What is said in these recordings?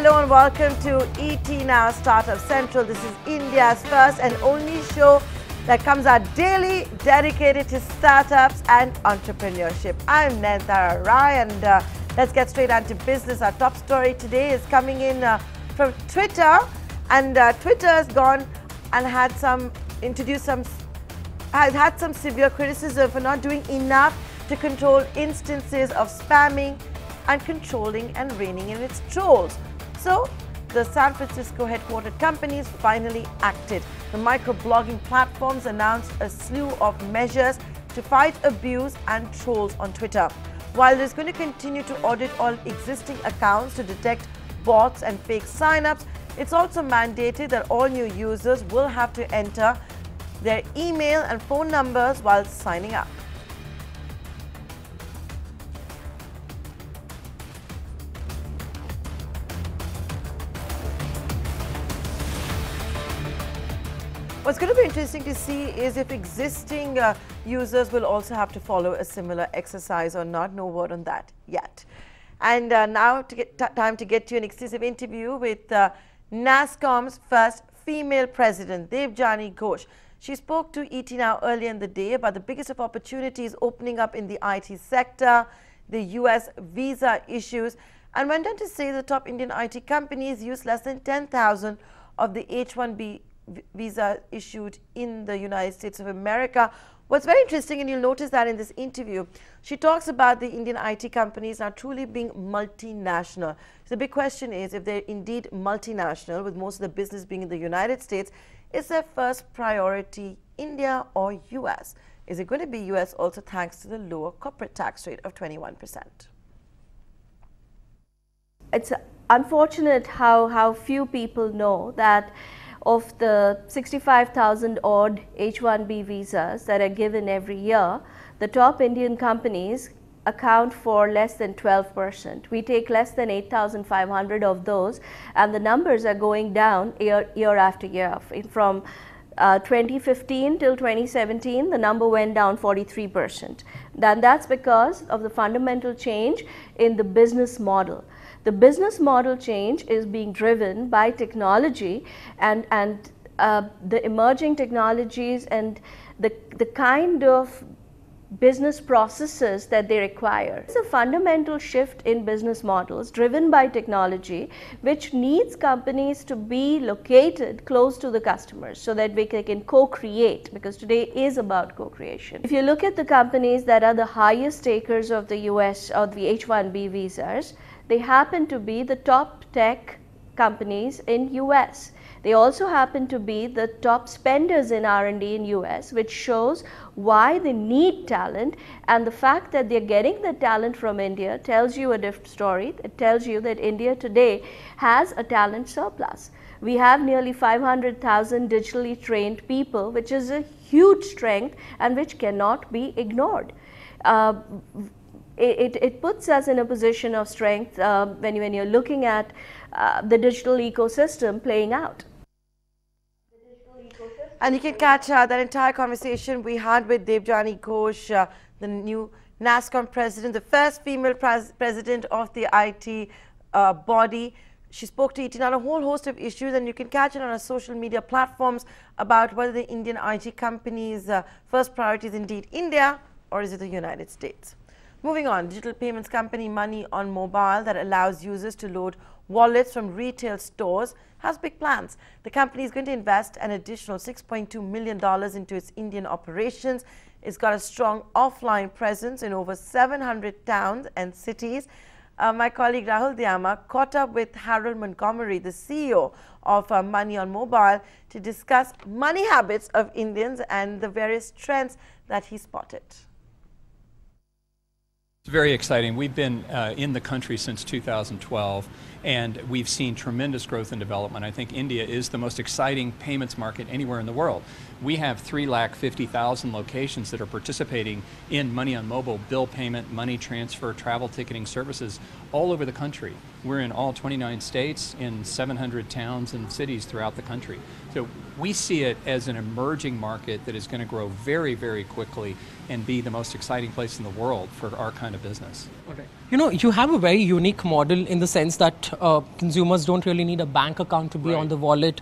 hello and welcome to ET Now Startup Central. This is India's first and only show that comes out daily dedicated to startups and entrepreneurship. I'm Nandara Rai and let's get straight on to business. Our top story today is coming in from Twitter, and Twitter has gone and had some severe criticism for not doing enough to control instances of spamming and controlling and reining in its trolls. So the San Francisco headquartered companies finally acted. The microblogging platforms announced a slew of measures to fight abuse and trolls on Twitter. While it is going to continue to audit all existing accounts to detect bots and fake signups, it's also mandated that all new users will have to enter their email and phone numbers while signing up. What's going to be interesting to see is if existing users will also have to follow a similar exercise or not. No word on that yet. And now time to get to an exclusive interview with NASSCOM's first female president, Debjani Ghosh. She spoke to ET Now earlier in the day about the biggest of opportunities opening up in the IT sector, the US visa issues, and went on to say the top Indian IT companies use less than 10,000 of the H-1B visa issued in the United States of America. What's very interesting, and you'll notice that in this interview, she talks about the Indian IT companies now truly being multinational. So the big question is, if they're indeed multinational, with most of the business being in the United States, is their first priority India or US? Is it going to be US also thanks to the lower corporate tax rate of 21%? It's unfortunate how few people know that of the 65,000 odd H-1B visas that are given every year, the top Indian companies account for less than 12%. We take less than 8,500 of those, and the numbers are going down year after year. From 2015 till 2017, the number went down 43%. Then that's because of the fundamental change in the business model. The business model change is being driven by technology and the emerging technologies and the kind of business processes that they require. It's a fundamental shift in business models driven by technology, which needs companies to be located close to the customers so that they can co-create, because today is about co-creation. If you look at the companies that are the highest takers of the US or the H-1B visas, they happen to be the top tech companies in US. They also happen to be the top spenders in R&D in US, which shows why they need talent, and the fact that they're getting the talent from India tells you a different story. It tells you that India today has a talent surplus. We have nearly 500,000 digitally trained people, which is a huge strength and which cannot be ignored. It puts us in a position of strength when you're looking at the digital ecosystem playing out. And you can catch that entire conversation we had with Debjani Ghosh, the new NASSCOM president, the first female president of the IT body. She spoke to ET on a whole host of issues, and you can catch it on our social media platforms about whether the Indian IT companies' first priority is indeed India or is it the United States. Moving on, digital payments company MoneyOnMobile, that allows users to load wallets from retail stores, has big plans. The company is going to invest an additional $6.2 million into its Indian operations. It's got a strong offline presence in over 700 towns and cities. My colleague Rahul Diama caught up with Harold Montgomery, the CEO of MoneyOnMobile, to discuss money habits of Indians and the various trends that he spotted. It's very exciting. We've been in the country since 2012, and we've seen tremendous growth and development. I think India is the most exciting payments market anywhere in the world. We have 350,000 locations that are participating in MoneyOnMobile bill payment, money transfer, travel ticketing services all over the country. We're in all 29 states, in 700 towns and cities throughout the country. So we see it as an emerging market that is going to grow very, very quickly and be the most exciting place in the world for our kind of into business. Okay. You know, you have a very unique model in the sense that consumers don't really need a bank account to be on the wallet.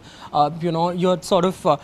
You know, you're sort of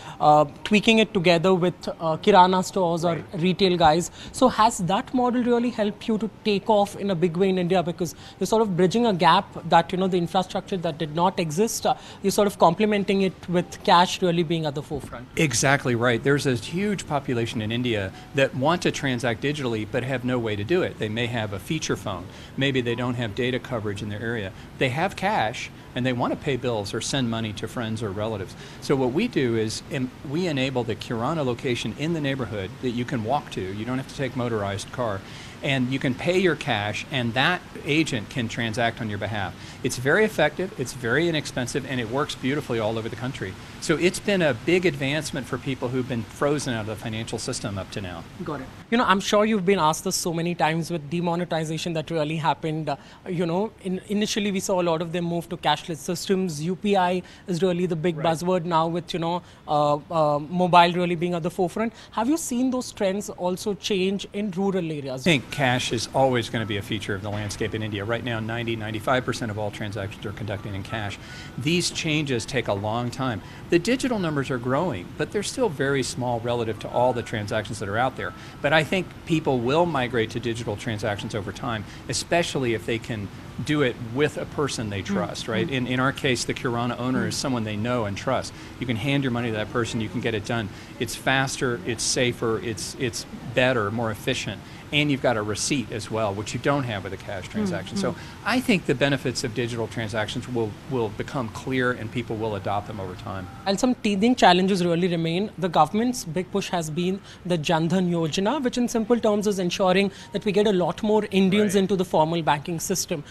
tweaking it together with kirana stores or retail guys. So has that model really helped you to take off in a big way in India? Because you're sort of bridging a gap that, you know, the infrastructure that did not exist, you're sort of complementing it with cash really being at the forefront. Exactly right. There's a huge population in India that want to transact digitally but have no way to do it. They may have a feature phone. Maybe they don't have data coverage in their area. They have cash and they want to pay bills or send money to friends or relatives. So what we do is we enable the kirana location in the neighborhood that you can walk to. You don't have to take motorized car. And you can pay your cash, and that agent can transact on your behalf. It's very effective, it's very inexpensive, and it works beautifully all over the country. So it's been a big advancement for people who've been frozen out of the financial system up to now. Got it. You know, I'm sure you've been asked this so many times with demonetization that really happened. You know, initially we saw a lot of them move to cashless systems. UPI is really the big buzzword now with, you know, mobile really being at the forefront. Have you seen those trends also change in rural areas? I think cash is always going to be a feature of the landscape in India. Right now, 95% of all transactions are conducted in cash. These changes take a long time. The digital numbers are growing, but they're still very small relative to all the transactions that are out there. But I think people will migrate to digital transactions over time, especially if they can do it with a person they trust, right? In our case, the kirana owner is someone they know and trust. You can hand your money to that person, you can get it done. It's faster, it's safer, it's better, more efficient. And you've got a receipt as well, which you don't have with a cash transaction. So I think the benefits of digital transactions will become clear and people will adopt them over time. And some teething challenges really remain. The government's big push has been the Jan Dhan Yojana, which in simple terms is ensuring that we get a lot more Indians into the formal banking system.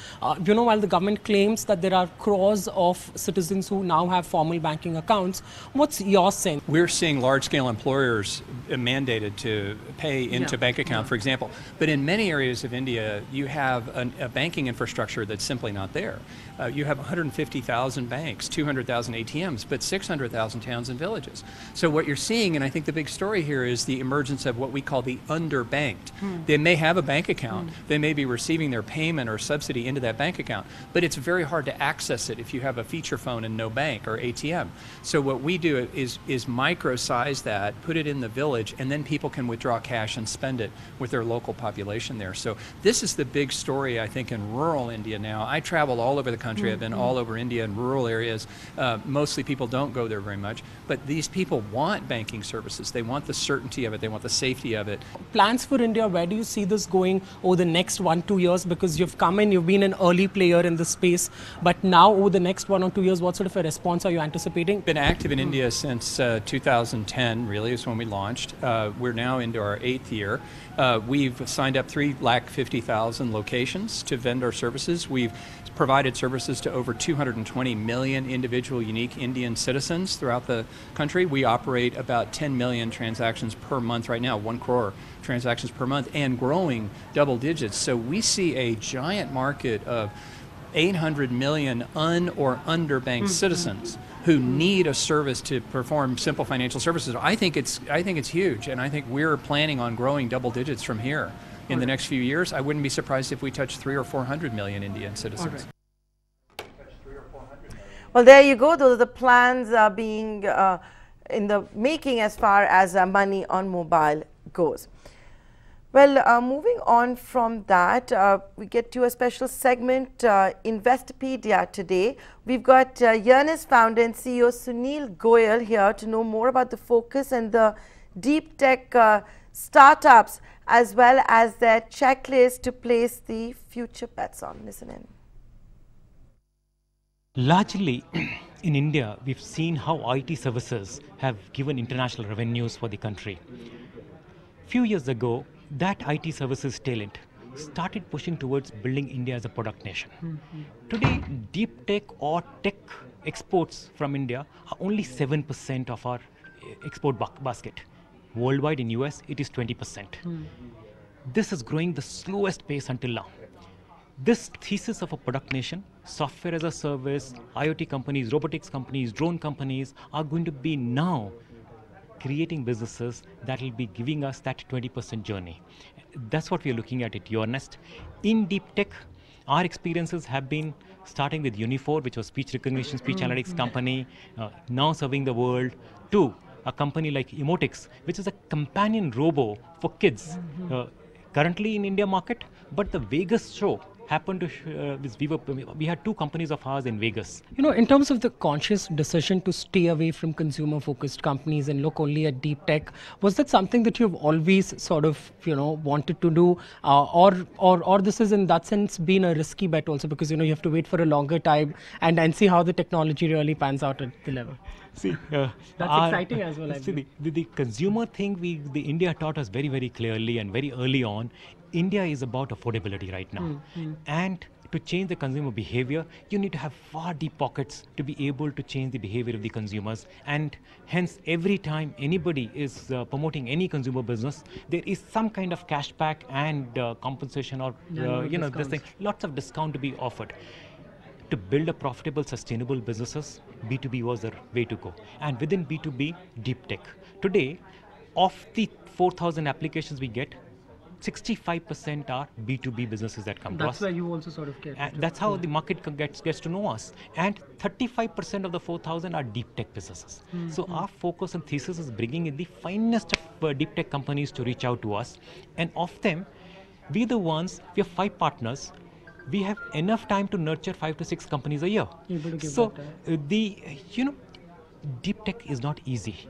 You know, while the government claims that there are crores of citizens who now have formal banking accounts, what's your sense? We're seeing large-scale employers mandated to pay into bank account, for example. But in many areas of India, you have a banking infrastructure that's simply not there. You have 150,000 banks, 200,000 ATMs, but 600,000 towns and villages. So what you're seeing, and I think the big story here, is the emergence of what we call the underbanked. They may have a bank account, they may be receiving their payment or subsidy into that bank account, but it's very hard to access it if you have a feature phone and no bank or ATM. So what we do is micro-size that, put it in the village, and then people can withdraw cash and spend it with their local population there. So this is the big story, I think, in rural India now. I travel all over the country. I've been all over India in rural areas. Mostly people don't go there very much, but these people want banking services. They want the certainty of it. They want the safety of it. Plans for India, where do you see this going over the next 1-2 years? Because you've come in, you've been an early player in this space, but now over the next 1 or 2 years, what sort of a response are you anticipating? Been active in India since 2010, really, is when we launched. We're now into our 8th year. We've signed up 350,000 locations to vend our services. We've provided services to over 220 million individual unique Indian citizens throughout the country. We operate about 10 million transactions per month right now, 1 crore transactions per month, and growing double digits. So we see a giant market of 800 million or underbanked citizens who need a service to perform simple financial services. I think it's huge, and I think we're planning on growing double digits from here in the next few years. I wouldn't be surprised if we touch 300 or 400 million Indian citizens. Well, there you go. Those are the plans being in the making as far as money on mobile goes. Well, moving on from that, we get to a special segment, Investopedia today. We've got YOURNEST founder and CEO Sunil Goyal here to know more about the focus and the deep tech startups, as well as their checklist to place the future bets on. Listen in. Largely in India, we've seen how IT services have given international revenues for the country. Few years ago, that IT services talent started pushing towards building India as a product nation. Today, deep tech or tech exports from India are only 7% of our export basket. Worldwide in US, it is 20%. This is growing the slowest pace until now. This thesis of a product nation, software as a service, IoT companies, robotics companies, drone companies are going to be now creating businesses that will be giving us that 20% journey. That's what we are looking at YOURNEST. In deep tech, our experiences have been starting with Unifor, which was speech recognition, speech analytics company, now serving the world, to a company like Emotics, which is a companion robo for kids, currently in India market. But the Vegas show happened to, we had two companies of ours in Vegas. You know, in terms of the conscious decision to stay away from consumer-focused companies and look only at deep tech, was that something that you've always sort of, wanted to do, or this is in that sense been a risky bet also, because you have to wait for a longer time and see how the technology really pans out at the level? See, that's exciting as well. See, the consumer thing, the India taught us very, very clearly and very early on. India is about affordability right now. And to change the consumer behavior, you need to have far deep pockets to be able to change the behavior of the consumers. And hence, every time anybody is promoting any consumer business, there is some kind of cashback and compensation, or this thing, lots of discount to be offered. To build a profitable, sustainable businesses, B2B was the way to go. And within B2B, deep tech. Today, of the 4,000 applications we get, 65% are B2B businesses that come to us. That's where you also sort of get. That's how the market gets to know us. And 35% of the 4,000 are deep tech businesses. So our focus and thesis is bringing in the finest of deep tech companies to reach out to us. And of them, we have 5 partners. We have enough time to nurture 5 to 6 companies a year. So deep tech is not easy.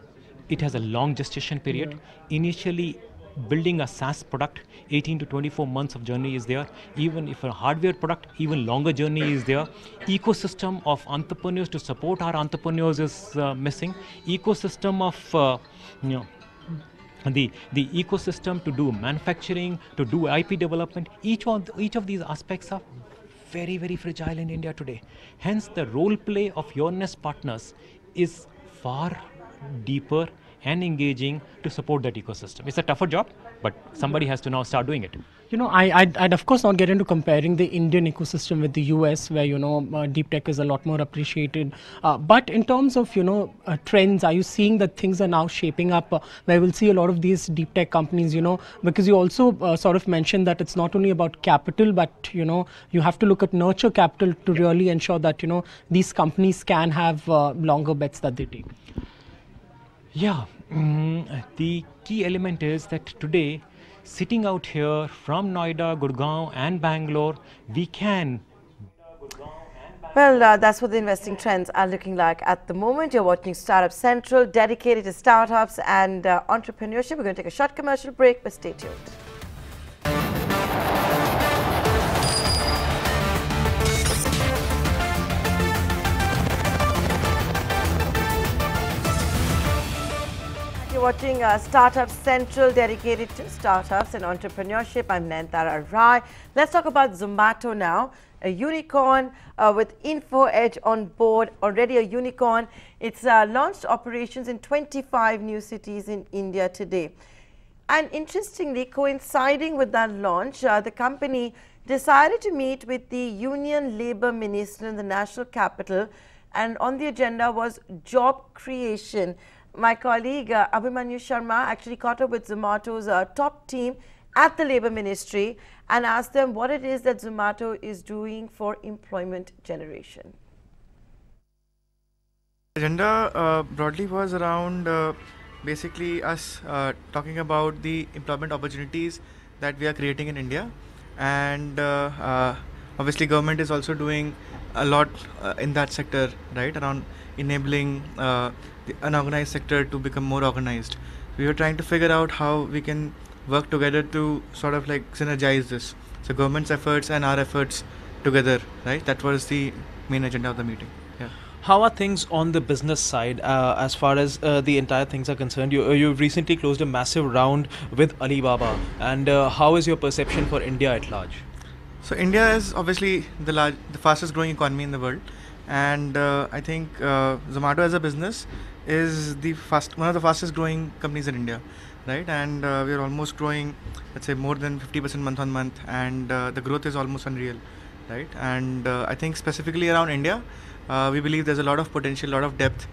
It has a long gestation period. Initially, building a SaaS product, 18 to 24 months of journey is there. Even if a hardware product, even longer journey is there. Ecosystem of entrepreneurs to support our entrepreneurs is missing. Ecosystem of the ecosystem to do manufacturing, to do IP development, each of these aspects are very, very fragile in India today. Hence, the role play of YOURNEST partners is far deeper and engaging to support that ecosystem. It's a tougher job, but somebody has to now start doing it. I'd of course not get into comparing the Indian ecosystem with the US, where, deep tech is a lot more appreciated. But in terms of, trends, are you seeing that things are now shaping up where we'll see a lot of these deep tech companies, because you also sort of mentioned that it's not only about capital, but, you have to look at nurture capital to really ensure that, these companies can have longer bets that they take. Yeah, the key element is that today, sitting out here from Noida, Gurgaon and Bangalore, we can... Well, that's what the investing trends are looking like at the moment. You're watching Startup Central, dedicated to startups and entrepreneurship. We're going to take a short commercial break, but stay tuned. Watching Startup Central, dedicated to startups and entrepreneurship. I'm Nayantara Rai. Let's talk about Zomato now, a unicorn with InfoEdge on board, already a unicorn. It's launched operations in 25 new cities in India today. And interestingly, coinciding with that launch, the company decided to meet with the Union Labour Minister in the national capital, and on the agenda was job creation. My colleague Abhimanyu Sharma actually caught up with Zomato's top team at the Labour Ministry and asked them what it is that Zomato is doing for employment generation. The agenda broadly was around basically us talking about the employment opportunities that we are creating in India, and obviously government is also doing a lot in that sector, right, around enabling the unorganized sector to become more organized. We were trying to figure out how we can work together to sort of like synergize this. So government's efforts and our efforts together, right? That was the main agenda of the meeting. Yeah. How are things on the business side as far as the entire things are concerned? You've recently closed a massive round with Alibaba, and how is your perception for India at large? So India is obviously the fastest growing economy in the world, and I think Zomato as a business is one of the fastest growing companies in India, right? And we are almost growing, let's say, more than 50% month on month, and the growth is almost unreal, right? And I think specifically around India, we believe there's a lot of potential, a lot of depth,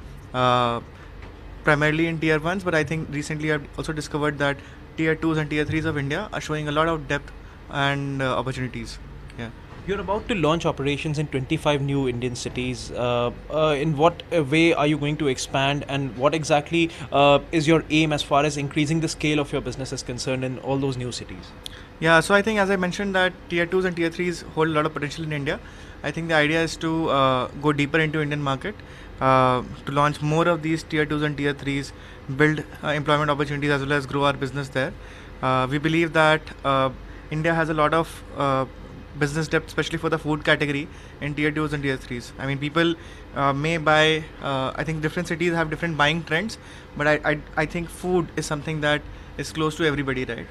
primarily in tier 1s, but I think recently I've also discovered that tier 2s and tier 3s of India are showing a lot of depth and opportunities. Yeah. You're about to launch operations in 25 new Indian cities. In what way are you going to expand, and what exactly is your aim as far as increasing the scale of your business is concerned in all those new cities? Yeah, so I think, as I mentioned, that tier 2s and tier 3s hold a lot of potential in India. I think the idea is to go deeper into Indian market, to launch more of these tier 2s and tier 3s, build employment opportunities as well as grow our business there. We believe that India has a lot of business depth, especially for the food category in tier 2s and tier 3s. I mean, people may buy, I think different cities have different buying trends, but I think food is something that is close to everybody, right?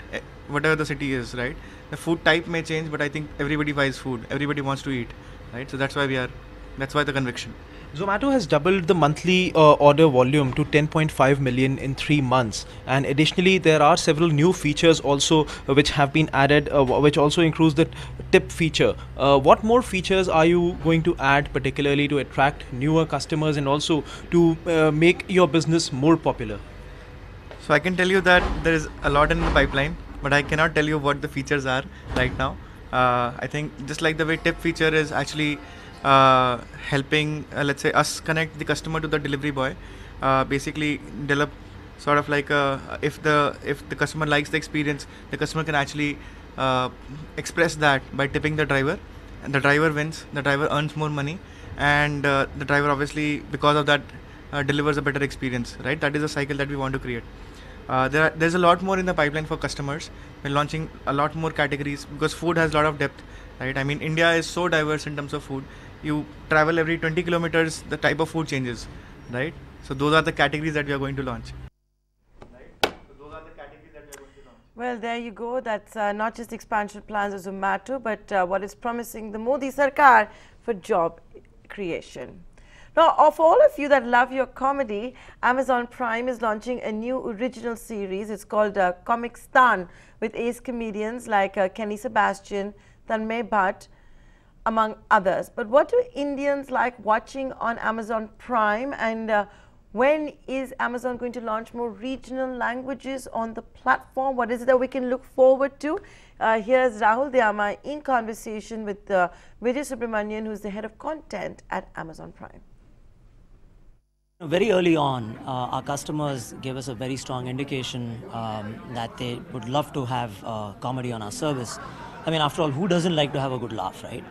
Whatever the city is, right? The food type may change, but I think everybody buys food. Everybody wants to eat, right? So that's why the conviction. Zomato has doubled the monthly order volume to 10.5 million in 3 months, and additionally there are several new features also which have been added, which also includes the tip feature. What more features are you going to add, particularly to attract newer customers and also to make your business more popular? So I can tell you that there is a lot in the pipeline, but I cannot tell you what the features are right now. I think just like the way tip feature is actually helping, let's say, us connect the customer to the delivery boy, basically develop sort of like if the customer likes the experience, the customer can actually express that by tipping the driver, and the driver wins, the driver earns more money, and the driver obviously because of that delivers a better experience, right? That is a cycle that we want to create. There's a lot more in the pipeline for customers. We're launching a lot more categories because food has a lot of depth, right? I mean, India is so diverse in terms of food. You travel every 20 kilometers, the type of food changes, right? So those are the categories that we are going to launch. Well, there you go. That's not just expansion plans of Zomato, but what is promising the Modi Sarkar for job creation. Now, of all of you that love your comedy, Amazon Prime is launching a new original series. It's called Comicstaan, with ace comedians like Kenny Sebastian, Tanmay Bhatt, among others. But what do Indians like watching on Amazon Prime, and when is Amazon going to launch more regional languages on the platform? What is it that we can look forward to? Here's Rahul Dhyama in conversation with Vijay Subramanian, who's the head of content at Amazon Prime. Very early on, our customers gave us a very strong indication that they would love to have comedy on our service. I mean, after all, who doesn't like to have a good laugh, right?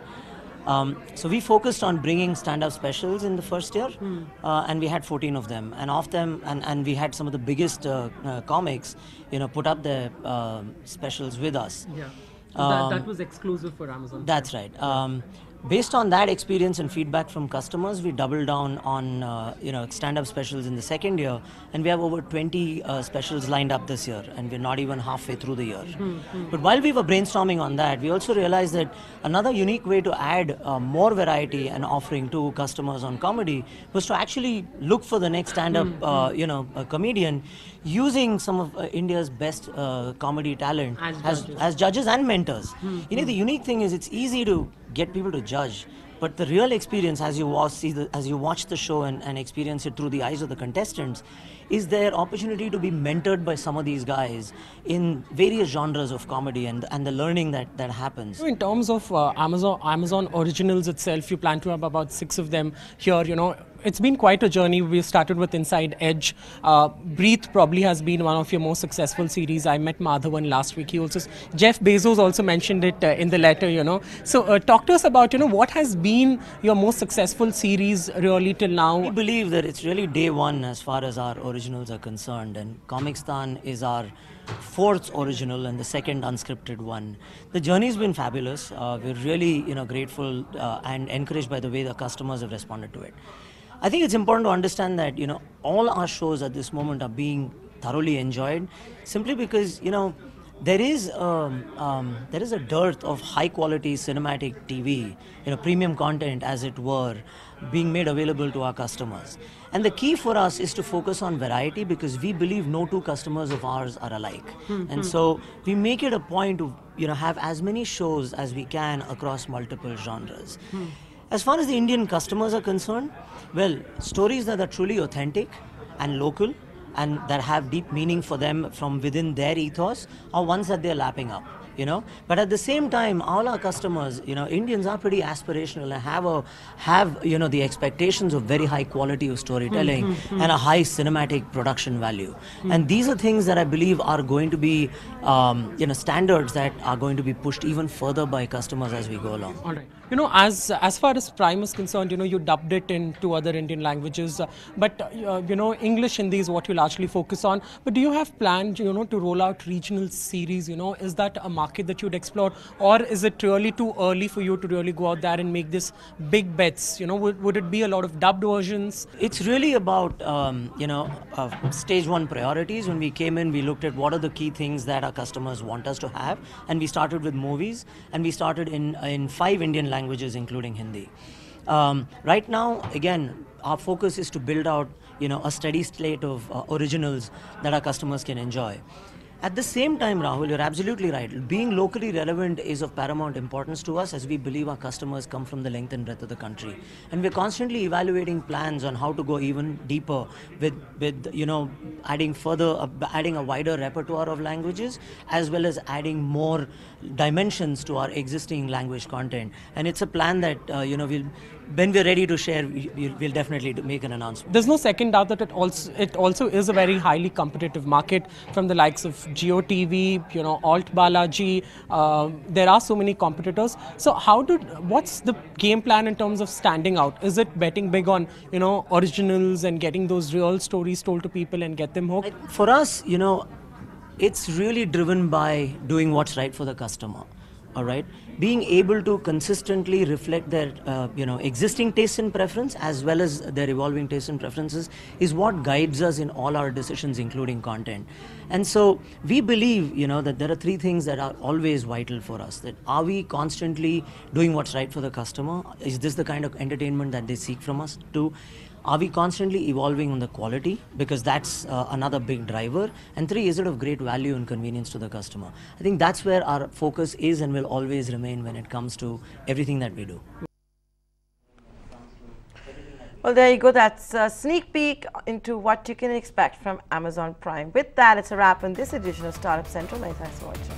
So we focused on bringing stand-up specials in the first year, and we had 14 of them. And of them, and we had some of the biggest comics, put up their specials with us. Yeah, that was exclusive for Amazon. That's right. Based on that experience and feedback from customers, we doubled down on stand-up specials in the second year, and we have over 20 specials lined up this year, and we're not even halfway through the year. But while we were brainstorming on that, we also realized that another unique way to add more variety and offering to customers on comedy was to actually look for the next stand-up comedian using some of India's best comedy talent as judges and mentors. The unique thing is it's easy to get people to judge, but the real experience as you watch the show and experience it through the eyes of the contestants is their opportunity to be mentored by some of these guys in various genres of comedy and the learning that happens. In terms of Amazon Originals itself, you plan to have about 6 of them here. It's been quite a journey. We started with Inside Edge. Breathe probably has been one of your most successful series. I met Madhavan last week. Jeff Bezos also mentioned it in the letter, So talk to us about, what has been your most successful series really till now? We believe that it's really day one as far as our originals are concerned, and Comicstaan is our 4th original and the 2nd unscripted one. The journey's been fabulous. We're really, grateful and encouraged by the way the customers have responded to it. I think it's important to understand that, all our shows at this moment are being thoroughly enjoyed simply because, there is a dearth of high quality cinematic TV, premium content as it were, being made available to our customers. And the key for us is to focus on variety because we believe no two customers of ours are alike. And so we make it a point to, have as many shows as we can across multiple genres. As far as the Indian customers are concerned, well, stories that are truly authentic and local and that have deep meaning for them from within their ethos are ones that they're lapping up. But at the same time, all our customers, Indians are pretty aspirational and have the expectations of very high quality of storytelling and a high cinematic production value. And these are things that I believe are going to be, standards that are going to be pushed even further by customers as we go along. All right. As far as Prime is concerned, you dubbed it in 2 other Indian languages, but English, Hindi is what you largely focus on. But do you have planned, to roll out regional series? Is that a market that you'd explore, or is it really too early for you to really go out there and make this big bets? Would it be a lot of dubbed versions? It's really about stage 1 priorities. When we came in, we looked at what are the key things that our customers want us to have, and we started with movies, and we started in 5 Indian languages, including Hindi. Right now, again, our focus is to build out, a steady slate of originals that our customers can enjoy. At the same time, Rahul, you're absolutely right. Being locally relevant is of paramount importance to us, as we believe our customers come from the length and breadth of the country. And we're constantly evaluating plans on how to go even deeper with adding a wider repertoire of languages, as well as adding more dimensions to our existing language content. And it's a plan that, when we're ready to share, we'll definitely make an announcement. There's no second doubt that it also is a very highly competitive market, from the likes of Jio TV, Alt Balaji. There are so many competitors. So what's the game plan in terms of standing out? Is it betting big on, originals and getting those real stories told to people and get them hooked? For us, it's really driven by doing what's right for the customer. All right, being able to consistently reflect their existing tastes and preference, as well as their evolving tastes and preferences, is what guides us in all our decisions, including content. And so we believe that there are 3 things that are always vital for us. That are we constantly doing what's right for the customer? Is this the kind of entertainment that they seek from us? 2, are we constantly evolving on the quality? Because that's another big driver. And 3, is it of great value and convenience to the customer? I think that's where our focus is and will always remain when it comes to everything that we do. Well, there you go. That's a sneak peek into what you can expect from Amazon Prime. With that, it's a wrap on this edition of Startup Central. Many thanks for watching.